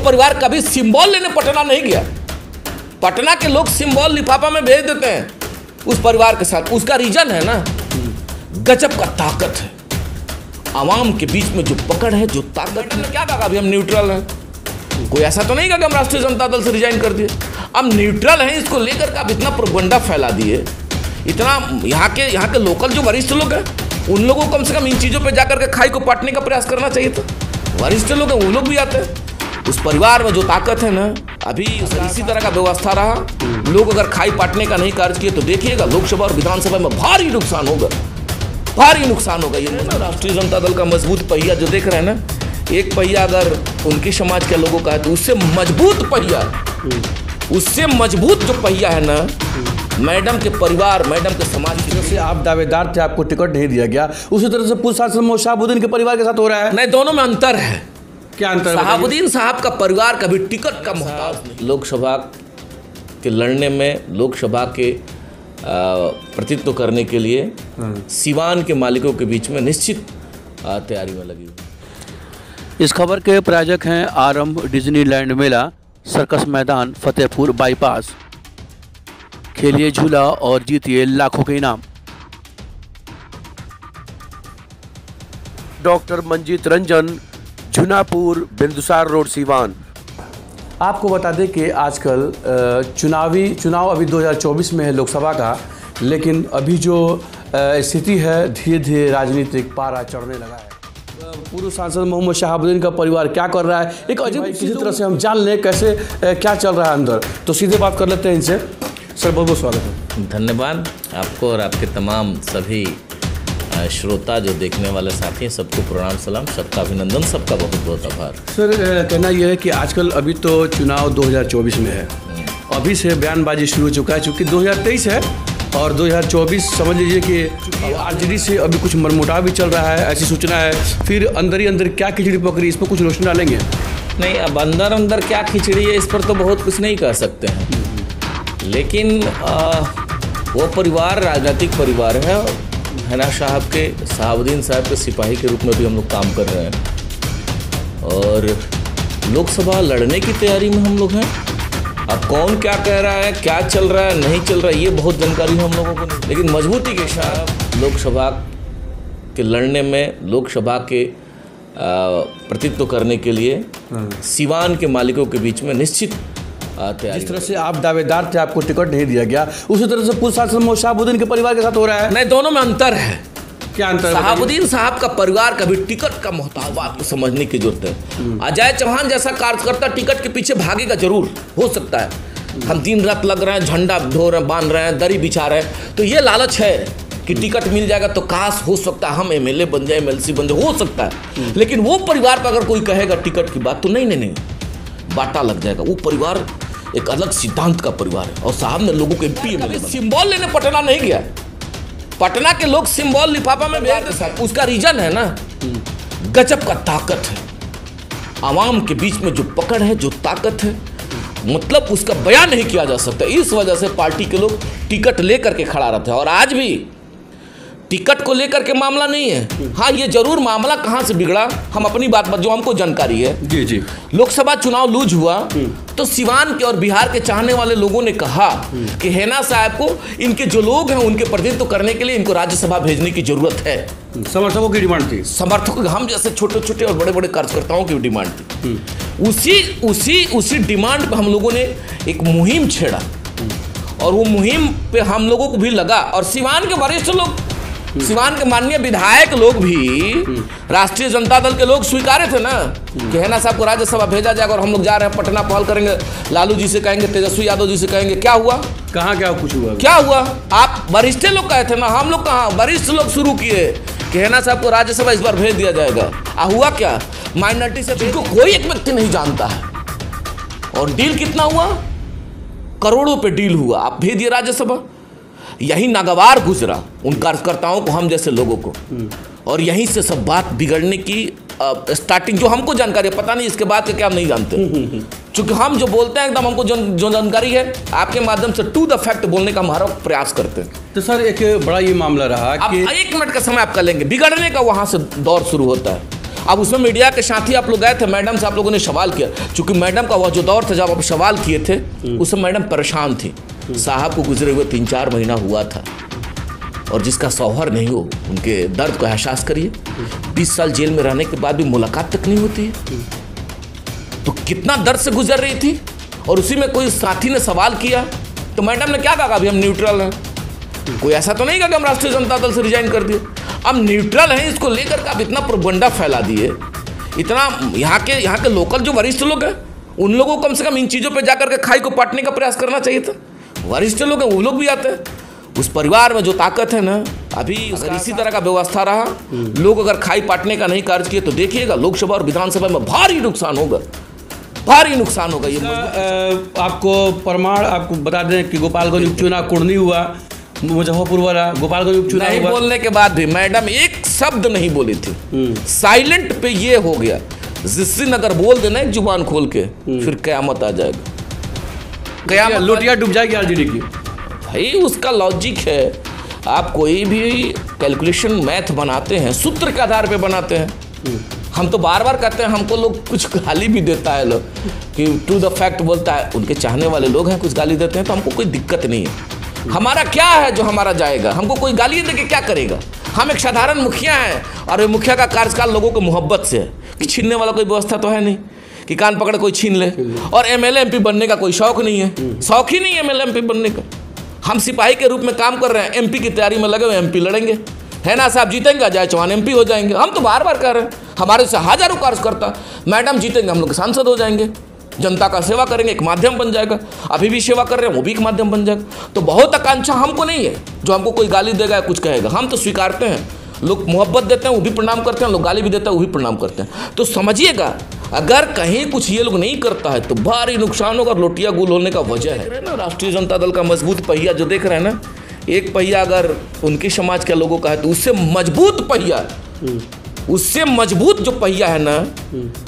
परिवार कभी सिंबल लेने पटना नहीं गया। पटना के लोग सिंबल लिफाफा में भेज देते हैं उस परिवार के साथ। उसका रीजन है ना, गजब का ताकत है आवाम के बीच में, जो पकड़ है, जो ताकत है। क्या कहा अभी हम न्यूट्रल हैं, कोई ऐसा तो नहीं कहा कि हम राष्ट्रीय जनता दल से रिजाइन कर दिए। हम न्यूट्रल हैं, इसको लेकर के आप इतना प्रोपगंडा फैला दिए। इतना यहाँ के लोकल जो वरिष्ठ लोग हैं उन लोगों को कम से कम इन चीज़ों पे जाकर के खाई को पाटने का प्रयास करना चाहिए था। वरिष्ठ लोग हैं वो लोग भी आते हैं। उस परिवार में जो ताकत है ना, अभी इसी तरह का व्यवस्था रहा, लोग अगर खाई पाटने का नहीं कार्य किए तो देखिएगा लोकसभा और विधानसभा में भारी नुकसान होगा, भारी नुकसान होगा। ये राष्ट्रीय जनता दल का मजबूत पहिया जो देख रहे हैं ना, एक पहिया अगर उनके समाज के लोगों का है तो उससे मजबूत पहिया, उससे मजबूत जो पहिया है ना, मैडम के परिवार, मैडम के समाज की। जैसे आप दावेदार थे, आपको टिकट नहीं दिया गया, उसी तरह से पूर्व सांसद मोहम्मद शहाबुद्दीन के परिवार के साथ हो रहा है। नहीं, दोनों में अंतर है। क्या अंतर है? शहाबुद्दीन साहब का परिवार कभी टिकट का मोहताज नहीं। लोकसभा के लड़ने में, लोकसभा के प्रतिनिधित्व करने के लिए सिवान के मालिकों के बीच में निश्चित तैयारी में लगी हुई। इस खबर के प्रायोजक हैं आरंभ डिज्नीलैंड मेला, सर्कस मैदान, फतेहपुर बाईपास। खेलिए झूला और जीतिए लाखों के इनाम। Doctor Manjeet Ranjan, Jhunapur, Bindusar road, Siwan. आपको बता दें कि आजकल चुनाव अभी 2024 में है लोकसभा का, लेकिन अभी जो स्थिति है धीरे धीरे राजनीतिक पारा चढ़ने लगा है। पूर्व सांसद मोहम्मद शहाबुद्दीन का परिवार क्या कर रहा है, एक अजीब किसी तरह से हम जान लें कैसे क्या चल रहा है अंदर। तो सीधे बात कर लेते हैं इनसे। सर बहुत बहुत स्वागत है। धन्यवाद आपको और आपके तमाम सभी श्रोता जो देखने वाले साथी हैं, सबको प्रणाम सलाम, सबका अभिनंदन, सबका बहुत बहुत आभार। सर कहना यह है कि आजकल अभी तो चुनाव 2024 में है, अभी से बयानबाजी शुरू हो चुका है, चूँकि 2023 है और 2024 समझ लीजिए कि आरजेडी से अभी कुछ मनमुटाव भी चल रहा है, ऐसी सूचना है। फिर अंदर ही अंदर क्या खिचड़ी पकड़ी, इस पर कुछ रोशनी डालेंगे? नहीं, अब अंदर अंदर क्या खिचड़ी है इस पर तो बहुत कुछ नहीं कह सकते हैं, लेकिन वो परिवार राजनीतिक परिवार है ना। शहाबुद्दीन साहब के सिपाही के रूप में भी हम लोग काम कर रहे हैं और लोकसभा लड़ने की तैयारी में हम लोग हैं। अब कौन क्या कह रहा है, क्या चल रहा है, नहीं चल रहा है, ये बहुत जानकारी हम लोगों को नहीं, लेकिन मजबूती के साथ लोकसभा के लड़ने में, लोकसभा के प्रतिनिधित्व करने के लिए सिवान के मालिकों के बीच में निश्चित तैयारी। जिस तरह से आप दावेदार थे, आपको टिकट नहीं दिया गया, उसी तरह से पूर्व सांसद मोहम्मद शहाबुद्दीन के परिवार के साथ हो रहा है। नहीं, दोनों में अंतर है। क्या अंतर है? शहाबुद्दीन साहब का परिवार कभी टिकट का मोहताज, बात को समझने की जरूरत है। अजय चौहान जैसा कार्यकर्ता टिकट के पीछे भागेगा जरूर, हो सकता है। हम दिन रात लग रहे हैं, झंडा धो रहे हैं, बांध रहे हैं, दरी बिछा रहे हैं, तो ये लालच है कि टिकट मिल जाएगा तो काश हो सकता है हम एमएलए बन जाए, एमएलसी बन जाए, हो सकता है। लेकिन वो परिवार पर अगर कोई कहेगा टिकट की बात तो नहीं, बाटा लग जाएगा। वो परिवार एक अलग सिद्धांत का परिवार है और साहब ने लोगों के सिंबल लेने पटना नहीं गया। पटना के लोग सिंबल लिफाफा में भेज देते हैं। उसका रीजन है ना, गजब का ताकत है आवाम के बीच में, जो पकड़ है, जो ताकत है, मतलब उसका बयान नहीं किया जा सकता। इस वजह से पार्टी के लोग टिकट लेकर के खड़ा रहते हैं और आज भी टिकट को लेकर के मामला नहीं है। हाँ, ये जरूर मामला कहाँ से बिगड़ा, हम अपनी बात जो हमको जानकारी है। जी। लोकसभा चुनाव लूज हुआ तो सिवान के और बिहार के चाहने वाले लोगों ने कहा कि हेना साहब को, इनके जो लोग हैं उनके प्रतिनिधित्व करने के लिए इनको राज्यसभा भेजने की जरूरत है। समर्थकों की डिमांड थी, समर्थकों, हम जैसे छोटे छोटे और बड़े बड़े कार्यकर्ताओं की डिमांड थी। उसी डिमांड पर हम लोगों ने एक मुहिम छेड़ा और वो मुहिम पे हम लोगों को भी लगा और सिवान के वरिष्ठ लोग, सिवान के माननीय विधायक लोग भी, राष्ट्रीय जनता दल के लोग स्वीकारे थे ना कि हेना साहब को राज्यसभा भेजा जाएगा और हम लोग जा रहे हैं पटना, पहल करेंगे, लालू जी से कहेंगे, तेजस्वी यादव जी से कहेंगे। क्या हुआ? कहाँ क्या कुछ हुआ? क्या हुआ? आप वरिष्ठ लोग कहे थे ना, हम लोग कहाँ, वरिष्ठ लोग शुरू किए कि हेना साहब को राज्यसभा इस बार भेज दिया जाएगा। हुआ क्या? माइनॉरिटी से जिनको कोई एक व्यक्ति नहीं जानता है और डील कितना हुआ? करोड़ों पे डील हुआ, आप भेज दिए राज्यसभा। यही नागवार गुजरा उन कार्यकर्ताओं को, हम जैसे लोगों को, और यहीं से सब बात बिगड़ने की स्टार्टिंग, जो हमको जानकारी है, पता नहीं इसके बाद के क्या हम नहीं जानते, क्योंकि हम जो बोलते हैं एकदम हमको जो जानकारी है आपके माध्यम से टू द फैक्ट बोलने का हमारा प्रयास करते हैं। तो सर एक बड़ा ये मामला रहा कि 1 मिनट का समय आपका लेंगे, बिगड़ने का वहां से दौर शुरू होता है। अब उसमें मीडिया के साथ ही आप लोग गए थे, मैडम से आप लोगों ने सवाल किया, चूंकि मैडम का वह जो दौर था जब आप सवाल किए थे उस समय मैडम परेशान थी। साहब को गुजरे हुए 3-4 महीना हुआ था, और जिसका शौहर नहीं हो उनके दर्द को एहसास करिए। 20 साल जेल में रहने के बाद भी मुलाकात तक नहीं होती है, तो कितना दर्द से गुजर रही थी। और उसी में कोई साथी ने सवाल किया तो मैडम ने क्या कहा, अभी हम न्यूट्रल हैं। कोई ऐसा तो नहीं कहा कि हम राष्ट्रीय जनता दल से रिजाइन कर दिए, अब न्यूट्रल हैं। इसको लेकर के आप इतना प्रोपगंडा फैला दिए, इतना यहाँ के लोकल जो वरिष्ठ लोग हैं उन लोगों को कम से कम इन चीज़ों पे जाकर के खाई को पाटने का प्रयास करना चाहिए था। वरिष्ठ लोग हैं वो लोग भी आते हैं, उस परिवार में जो ताकत है ना, अभी अगर इसी तरह का व्यवस्था रहा, लोग अगर खाई पाटने का नहीं कार्य किए तो देखिएगा लोकसभा और विधानसभा में भारी नुकसान होगा, भारी नुकसान होगा। ये आपको प्रमाण आपको बता दें कि गोपालगंज उपचुनाव कुर्नी हुआ, मुजफ्फरपुर वाला गोपालगंज उपचुनाव नहीं हुआ। बोलने के बाद भी मैडम एक शब्द नहीं बोली थी, साइलेंट पे ये हो गया। जिस दिन अगर बोल देना एक जुबान खोल के, फिर कयामत आ जाएगा, कयामत लोटिया डूब जाएगी आरजेडी की। भाई उसका लॉजिक है, आप कोई भी कैलकुलेशन मैथ बनाते हैं सूत्र के आधार पे बनाते हैं। हम तो बार बार कहते हैं, हमको लोग कुछ गाली भी देता है लोग कि टू द फैक्ट बोलता है, उनके चाहने वाले लोग हैं कुछ गाली देते हैं, तो हमको कोई दिक्कत नहीं है। हमारा क्या है जो हमारा जाएगा, हमको कोई गाली दे के क्या करेगा। हम एक साधारण मुखिया हैं, और मुखिया का कार्यकाल लोगों को मोहब्बत से है कि छीनने वाला कोई व्यवस्था तो है नहीं कि कान पकड़ कोई छीन ले। और एमएलए एमपी बनने का कोई शौक नहीं है, शौक ही नहीं है एमएलए एमपी बनने का। हम सिपाही के रूप में काम कर रहे हैं, एमपी की तैयारी में लगे हुए, एमपी लड़ेंगे, है ना साहब, जीतेंगे, अजय चौहान एमपी हो जाएंगे। हम तो बार बार कह रहे हैं, हमारे से हजारों कार्यकर्ता, मैडम जीतेंगे हम लोग सांसद हो जाएंगे, जनता का सेवा करेंगे, एक माध्यम बन जाएगा। अभी भी सेवा कर रहे हैं, वो भी एक माध्यम बन जाएगा। तो बहुत आकांक्षा हमको नहीं है जो हमको कोई गाली देगा या कुछ कहेगा, हम तो स्वीकारते हैं। लोग मोहब्बत देते हैं वो भी प्रणाम करते हैं, लोग गाली भी देते हैं वो भी प्रणाम करते हैं। तो समझिएगा, अगर कहीं कुछ ये लोग नहीं करता है तो भारी नुकसान होगा, लोटिया गुल होने का वजह है ना। राष्ट्रीय जनता दल का मजबूत पहिया जो देख रहे हैं ना, एक पहिया अगर उनके समाज के लोगों का है तो उससे मजबूत पहिया, उससे मजबूत जो पहिया है ना,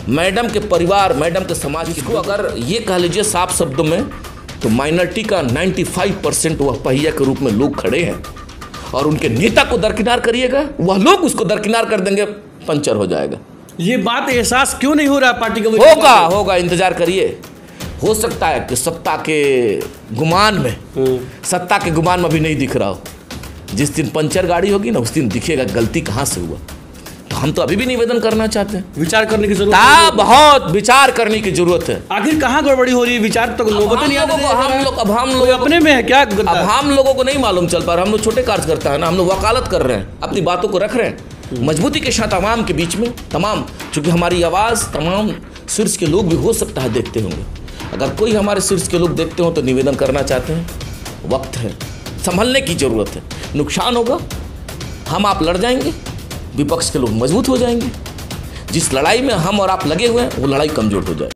मैडम के परिवार, मैडम के समाज, इसको अगर ये कह लीजिए साफ शब्दों में, तो माइनॉरिटी का 95% वह पहिया के रूप में लोग खड़े हैं। और उनके नेता को दरकिनार करिएगा, वह लोग उसको दरकिनार कर देंगे, पंचर हो जाएगा। ये बात एहसास क्यों नहीं हो रहा पार्टी का? होगा, इंतजार करिए। हो सकता है कि सत्ता के गुमान में, सत्ता के गुमान में अभी नहीं दिख रहा हो। जिस दिन पंचर गाड़ी होगी ना, उस दिन दिखेगा गलती कहाँ से हुआ। तो हम तो अभी भी निवेदन करना चाहते हैं, विचार करने की जरूरत है, बहुत विचार करने की जरूरत है। आखिर कहाँ गड़बड़ी हो रही है? विचार तो नौबत नहीं आती। हम लोग अपने में है क्या? अब हम लोगों को नहीं मालूम चल पा रहा, हम लोग छोटे कार्यकर्ता है ना, हम लोग वकालत कर रहे हैं, अपनी बातों को रख रहे हैं मजबूती के साथ आवाम के बीच में। तमाम, चूंकि हमारी आवाज़ तमाम शीर्ष के लोग भी हो सकता है देखते होंगे, अगर कोई हमारे शीर्ष के लोग देखते हो तो निवेदन करना चाहते हैं, वक्त है, संभलने की जरूरत है। नुकसान होगा, हम आप लड़ जाएंगे, विपक्ष के लोग मजबूत हो जाएंगे। जिस लड़ाई में हम और आप लगे हुए हैं वो लड़ाई कमजोर हो जाए।